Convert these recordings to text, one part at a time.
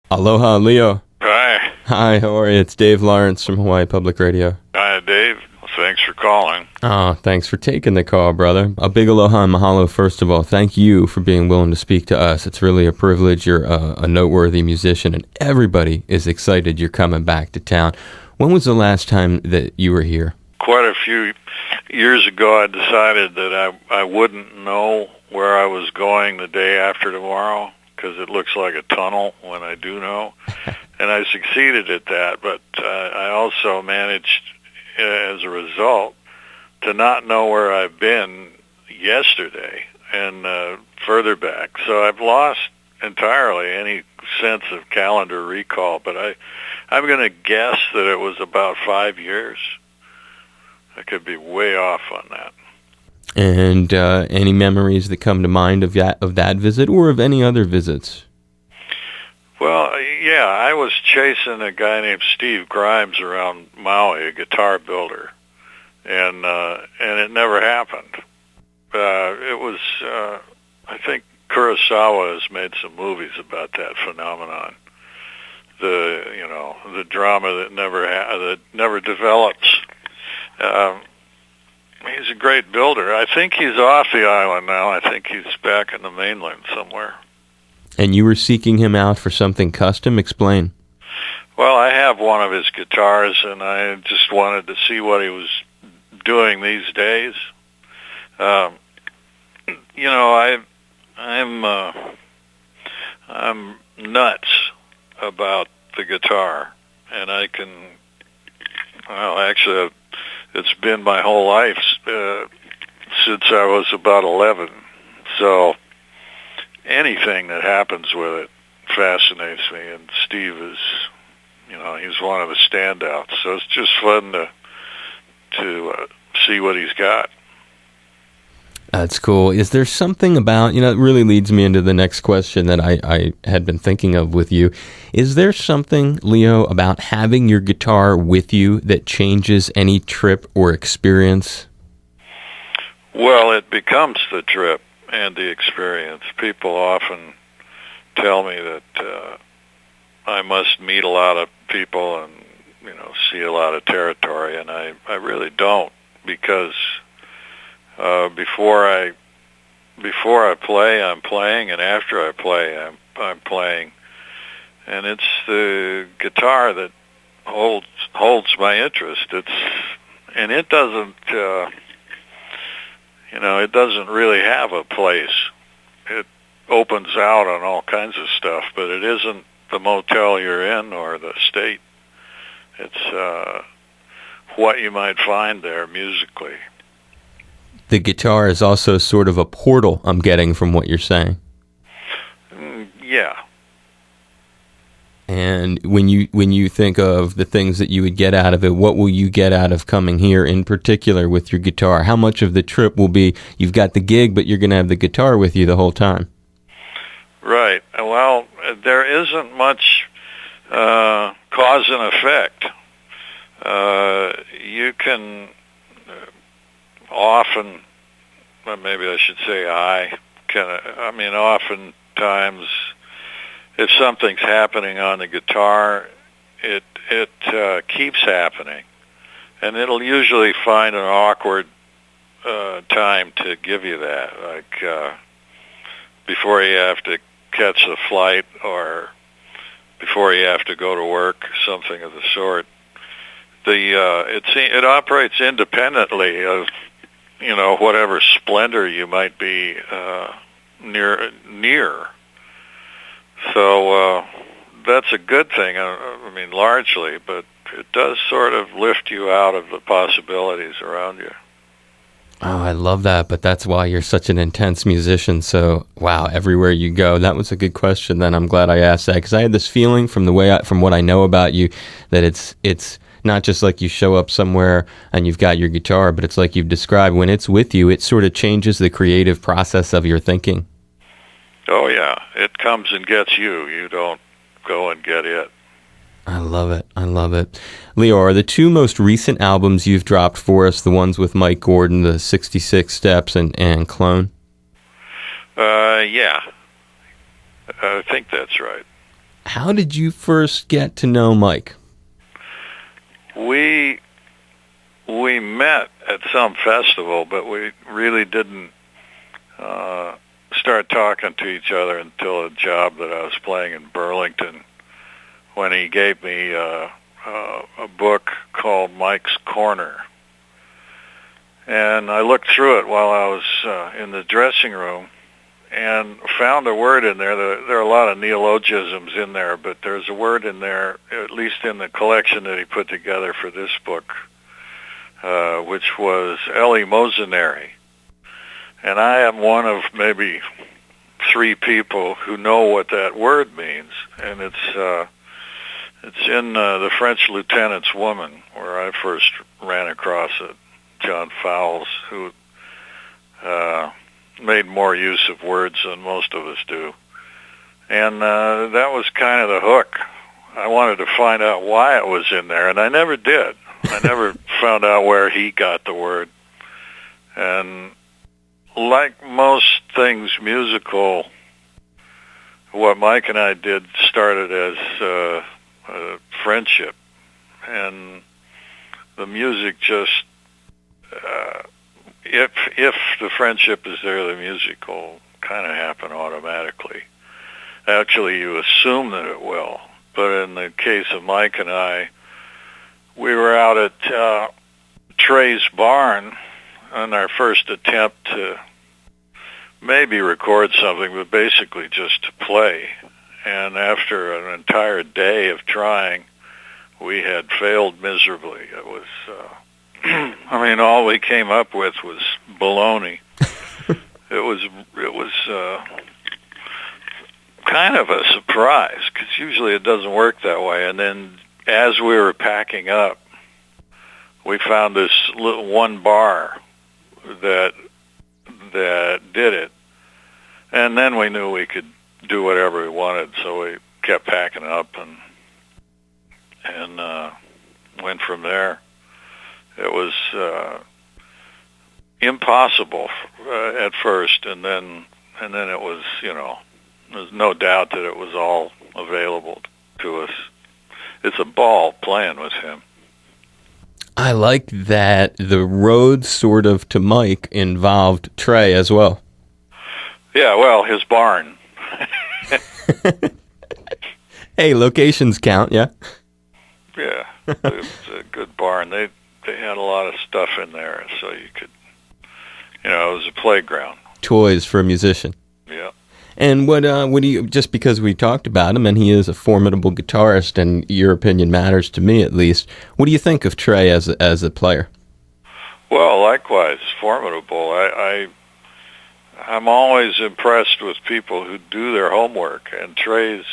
Aloha, Leo. Hi. Hi, how are you? It's Dave Lawrence from Hawaii Public Radio. Hi, Dave. Thanks for calling. Oh, thanks for taking the call, brother. A big aloha and mahalo, first of all. Thank you for being willing to speak to us. It's really a privilege. You're a noteworthy musician, and everybody is excited you're coming back to town. When was the last time that you were here? Quite a few years ago, I decided that I wouldn't know where I was going the day after tomorrow, because it looks like a tunnel when I do know. And I succeeded at that, but I also managed, as a result, to not know where I've been yesterday and further back. So I've lost entirely any sense of calendar recall, but I'm going to guess that it was about 5 years. I could be way off on that. And any memories that come to mind of that visit or of any other visits? Well, yeah, I was chasing a guy named Steve Grimes around Maui, a guitar builder, and it never happened. It was, I think Kurosawa has made some movies about that phenomenon. The drama that never develops. He's a great builder. I think he's off the island now. I think he's back in the mainland somewhere. And you were seeking him out for something custom? Explain. Well, I have one of his guitars, and I just wanted to see what he was doing these days. I'm nuts about the guitar, and actually, it's been my whole life since I was about 11. So anything that happens with it fascinates me, and Steve is, he's one of the standouts. So it's just fun to see what he's got. That's cool. Is there something about, it really leads me into the next question that I had been thinking of with you. Is there something, Leo, about having your guitar with you that changes any trip or experience? Well, it becomes the trip and the experience. People often tell me that I must meet a lot of people and, see a lot of territory, and I really don't, because before I play, I'm playing, and after I play, I'm playing, and it's the guitar that holds my interest. It doesn't it doesn't really have a place. It opens out on all kinds of stuff, but it isn't the motel you're in or the state. It's what you might find there musically. The guitar is also sort of a portal, I'm getting from what you're saying. Yeah. And when you think of the things that you would get out of it, what will you get out of coming here in particular with your guitar? How much of the trip will be you've got the gig, but you're going to have the guitar with you the whole time? Right. Well, there isn't much cause and effect. You can often, well, maybe I should say oftentimes, if something's happening on the guitar, it keeps happening, and it'll usually find an awkward time to give you that, like before you have to catch the flight or before you have to go to work, something of the sort. It operates independently of whatever splendor you might be near. So that's a good thing, largely, but it does sort of lift you out of the possibilities around you. Oh, I love that, but that's why you're such an intense musician. So, wow, everywhere you go. That was a good question. Then I'm glad I asked that, because I had this feeling from what I know about you that it's not just like you show up somewhere and you've got your guitar, but it's like you've described, when it's with you, it sort of changes the creative process of your thinking. Oh, yeah. It comes and gets you. You don't go and get it. I love it. I love it. Leo, are the two most recent albums you've dropped for us the ones with Mike Gordon, the 66 Steps and Clone? Yeah. I think that's right. How did you first get to know Mike? We met at some festival, but we really didn't start talking to each other until a job that I was playing in Burlington, when he gave me a book called Mike's Corner. And I looked through it while I was in the dressing room and found a word in there. There are a lot of neologisms in there, but there's a word in there, at least in the collection that he put together for this book, which was eleemosynary. And I am one of maybe 3 people who know what that word means. And it's in The French Lieutenant's Woman, where I first ran across it. John Fowles, who made more use of words than most of us do. And that was kind of the hook. I wanted to find out why it was in there, and I never did. I never found out where he got the word. And like most things musical, what Mike and I did started as a friendship. And the music just, if the friendship is there, the music will kind of happen automatically. Actually, you assume that it will. But in the case of Mike and I, we were out at Trey's barn on our first attempt to maybe record something, but basically just to play. And after an entire day of trying, we had failed miserably. It was, I mean, all we came up with was baloney. It was kind of a surprise, because usually it doesn't work that way. And then as we were packing up, we found this little one bar that did it. And then we knew we could do whatever we wanted, so we kept packing up and went from there. It was impossible at first, and then it was, there's no doubt that it was all available to us. It's a ball playing with him. I like that the road sort of to Mike involved Trey as well. Yeah, well, his barn. Hey, locations count, yeah? Yeah, it was a good barn. They had a lot of stuff in there, so you could, it was a playground. Toys for a musician. Yeah. And what do you, just because we talked about him, and he is a formidable guitarist, and your opinion matters to me at least, what do you think of Trey as a player? Well, likewise, formidable. I'm always impressed with people who do their homework, and Trey's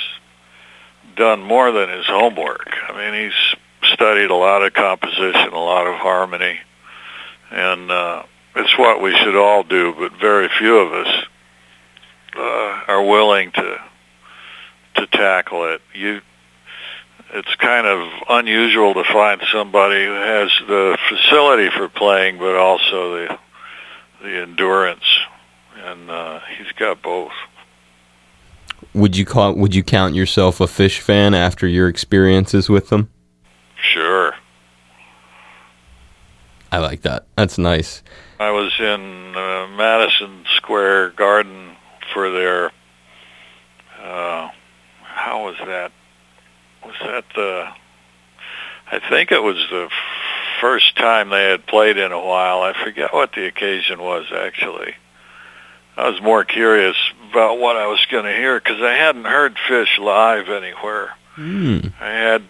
done more than his homework. I mean, he's studied a lot of composition, a lot of harmony, and it's what we should all do, but very few of us are willing to tackle it. It's kind of unusual to find somebody who has the facility for playing, but also the endurance, and he's got both. Would you count yourself a Fish fan after your experiences with them? Sure. I like that. That's nice. I was in Madison Square Garden for their, how was that? Was that I think it was the first time they had played in a while. I forget what the occasion was, actually. I was more curious about what I was going to hear, because I hadn't heard Fish live anywhere. I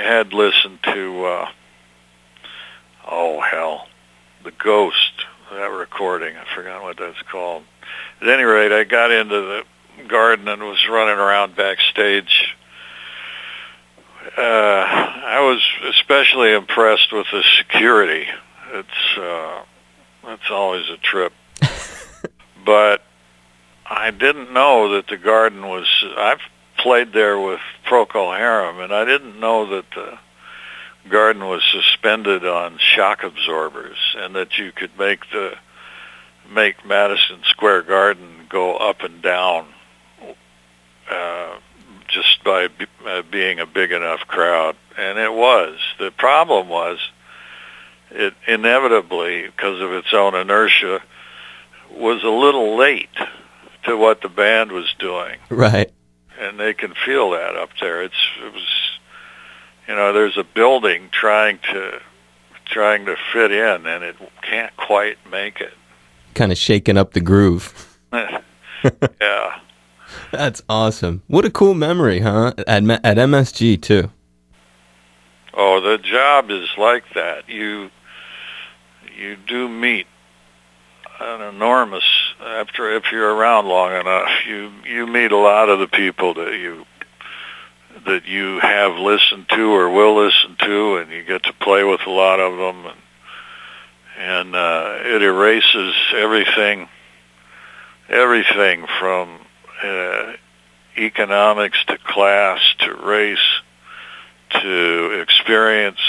had listened to, The Ghost, that recording. I forgot what that's called. At any rate, I got into the garden and was running around backstage. I was especially impressed with the security. It's always a trip. But I didn't know that the garden was... I've played there with Procol Harum, and I didn't know that the garden was suspended on shock absorbers, and that you could make Madison Square Garden go up and down just just by being a big enough crowd, and it was. The problem was, it inevitably, because of its own inertia, was a little late to what the band was doing. Right. And they can feel that up there. It was, there's a building trying to fit in, and it can't quite make it. Kind of shaking up the groove. Yeah. That's awesome. What a cool memory, huh? At MSG, too. Oh, the job is like that. You do meet an enormous, if you're around long enough, you meet a lot of the people that you have listened to or will listen to, and you get to play with a lot of them, and it erases everything from economics to class to race to experience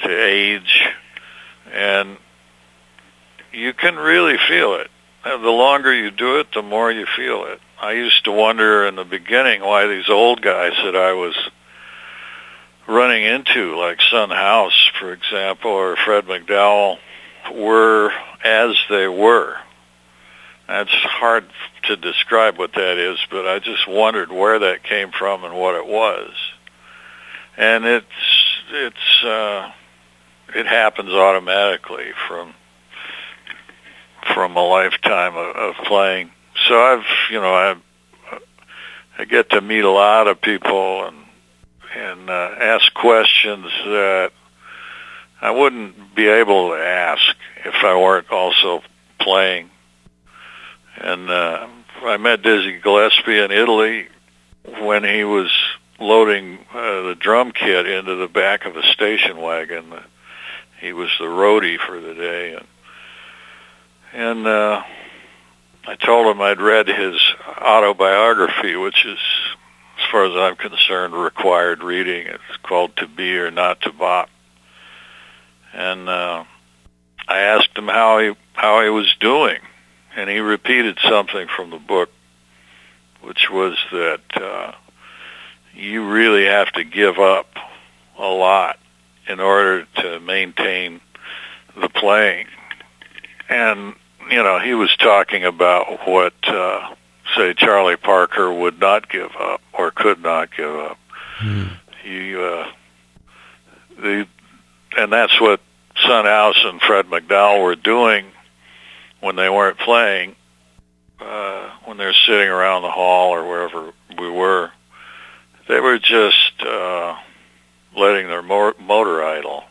to age, and you can really feel it. The longer you do it, the more you feel it. I used to wonder in the beginning why these old guys that I was running into, like Son House, for example, or Fred McDowell, were as they were. That's hard to describe what that is, but I just wondered where that came from and what it was. And it happens automatically from a lifetime of playing. So I get to meet a lot of people and ask questions that I wouldn't be able to ask if I weren't also playing. And I met Dizzy Gillespie in Italy when he was loading the drum kit into the back of a station wagon. He was the roadie for the day, and I told him I'd read his autobiography, which is, as far as I'm concerned, required reading. It's called To Be or Not to Bop. And I asked him how he was doing, and he repeated something from the book, which was that you really have to give up a lot in order to maintain the playing. And, he was talking about what, say, Charlie Parker would not give up or could not give up. And that's what Son House and Fred McDowell were doing when they weren't playing, when they're sitting around the hall or wherever we were. They were just letting their motor idle,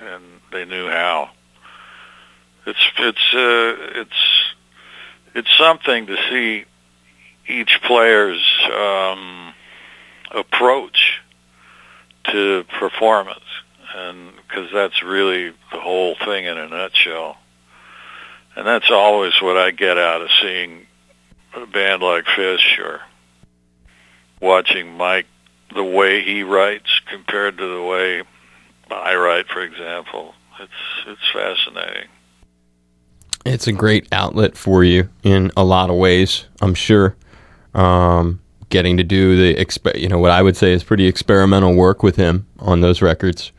and they knew how. It's something to see each player's approach to performance, and because that's really the whole thing in a nutshell. And that's always what I get out of seeing a band like Fish or watching Mike, the way he writes compared to the way I write, for example. It's fascinating. It's a great outlet for you in a lot of ways, I'm sure. Getting to do what I would say is pretty experimental work with him on those records.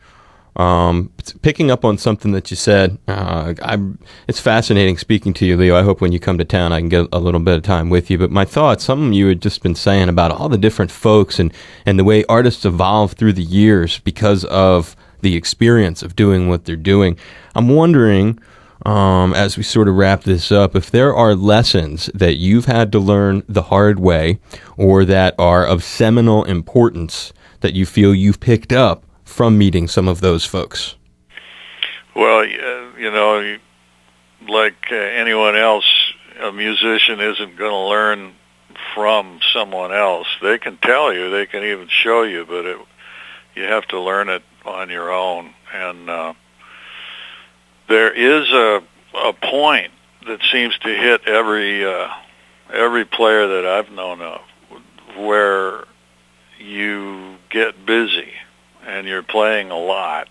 Picking up on something that you said, it's fascinating speaking to you, Leo. I hope when you come to town I can get a little bit of time with you. But my thoughts, something you had just been saying about all the different folks and the way artists evolve through the years because of the experience of doing what they're doing. I'm wondering, as we sort of wrap this up, if there are lessons that you've had to learn the hard way or that are of seminal importance that you feel you've picked up from meeting some of those folks. Well, like anyone else, a musician isn't going to learn from someone else. They can tell you, they can even show you, but you have to learn it on your own. And there is a point that seems to hit every player that I've known of, where you get busy and you're playing a lot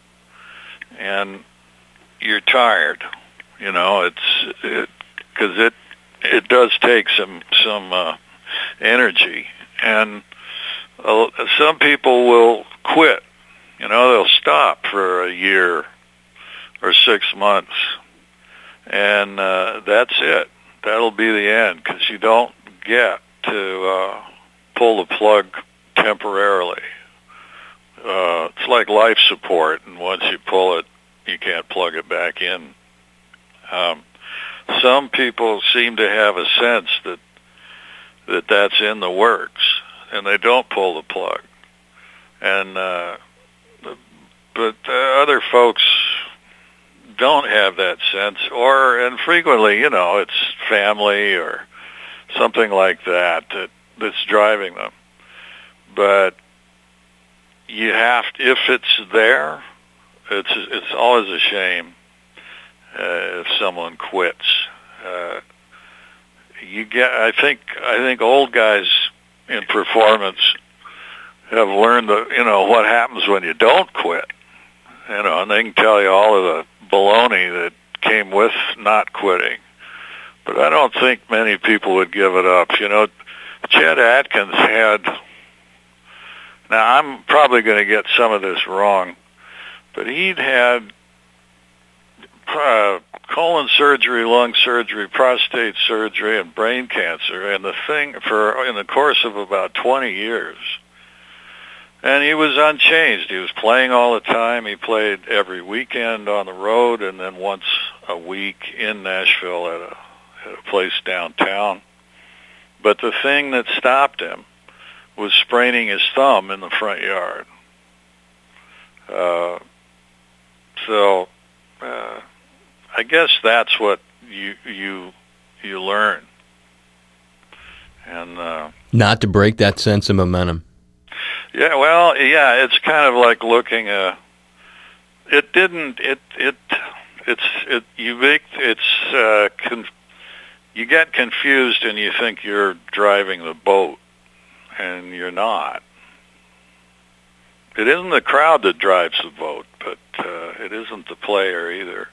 and you're tired. Because it does take some energy, and some people will quit. They'll stop for a year or 6 months, and that's it. That'll be the end, because you don't get to pull the plug temporarily. It's like life support, and once you pull it, you can't plug it back in. Some people seem to have a sense that that's in the works, and they don't pull the plug. And but other folks don't have that sense, and frequently, it's family or something like that's driving them. But you have to, if it's there, it's always a shame if someone quits. I think old guys in performance have learned what happens when you don't quit. And they can tell you all of the baloney that came with not quitting. But I don't think many people would give it up. Chet Atkins had, now I'm probably going to get some of this wrong, but he'd had colon surgery, lung surgery, prostate surgery, and brain cancer, and in the course of about 20 years. And he was unchanged. He was playing all the time. He played every weekend on the road, and then once a week in Nashville at a place downtown. But the thing that stopped him was spraining his thumb in the front yard. So I guess that's what you learn. And not to break that sense of momentum. Yeah, well, yeah, it's kind of like looking. You get confused and you think you're driving the boat, and you're not. It isn't the crowd that drives the boat, but it isn't the player either.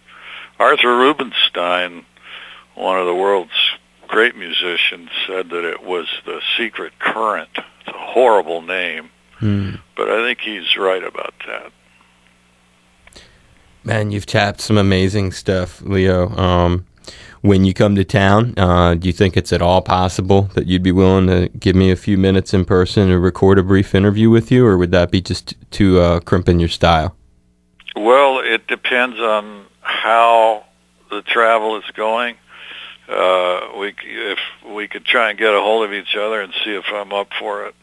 Arthur Rubinstein, one of the world's great musicians, said that it was the secret current. It's a horrible name, but I think he's right about that. Man, you've tapped some amazing stuff, Leo. When you come to town, do you think it's at all possible that you'd be willing to give me a few minutes in person to record a brief interview with you, or would that be just too crimping your style? Well, it depends on how the travel is going. If we could try and get a hold of each other and see if I'm up for it.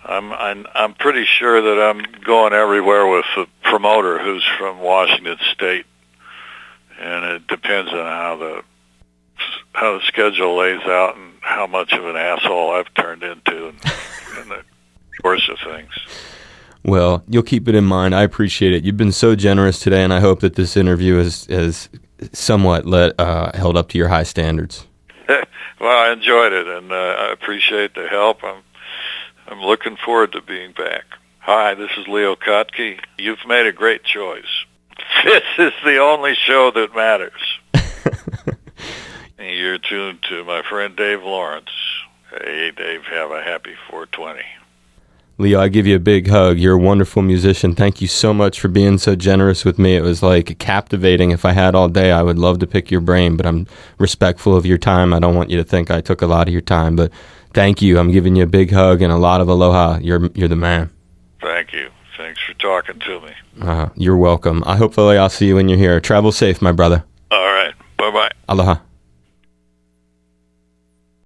I'm pretty sure that I'm going everywhere with the promoter who's from Washington State, and it depends on how the schedule lays out and how much of an asshole I've turned into in the course of things. Well, you'll keep it in mind. I appreciate it. You've been so generous today, and I hope that this interview is somewhat held up to your high standards. Well, I enjoyed it, and I appreciate the help. I'm looking forward to being back. Hi, this is Leo Kottke. You've made a great choice. This is the only show that matters. You're tuned to my friend Dave Lawrence. Hey, Dave, have a happy 420. Leo, I give you a big hug. You're a wonderful musician. Thank you so much for being so generous with me. It was like captivating. If I had all day, I would love to pick your brain, but I'm respectful of your time. I don't want you to think I took a lot of your time, but thank you. I'm giving you a big hug and a lot of aloha. You're the man. Thank you. Thanks for talking to me. You're welcome. Hopefully I'll see you when you're here. Travel safe, my brother. All right. Bye-bye. Aloha.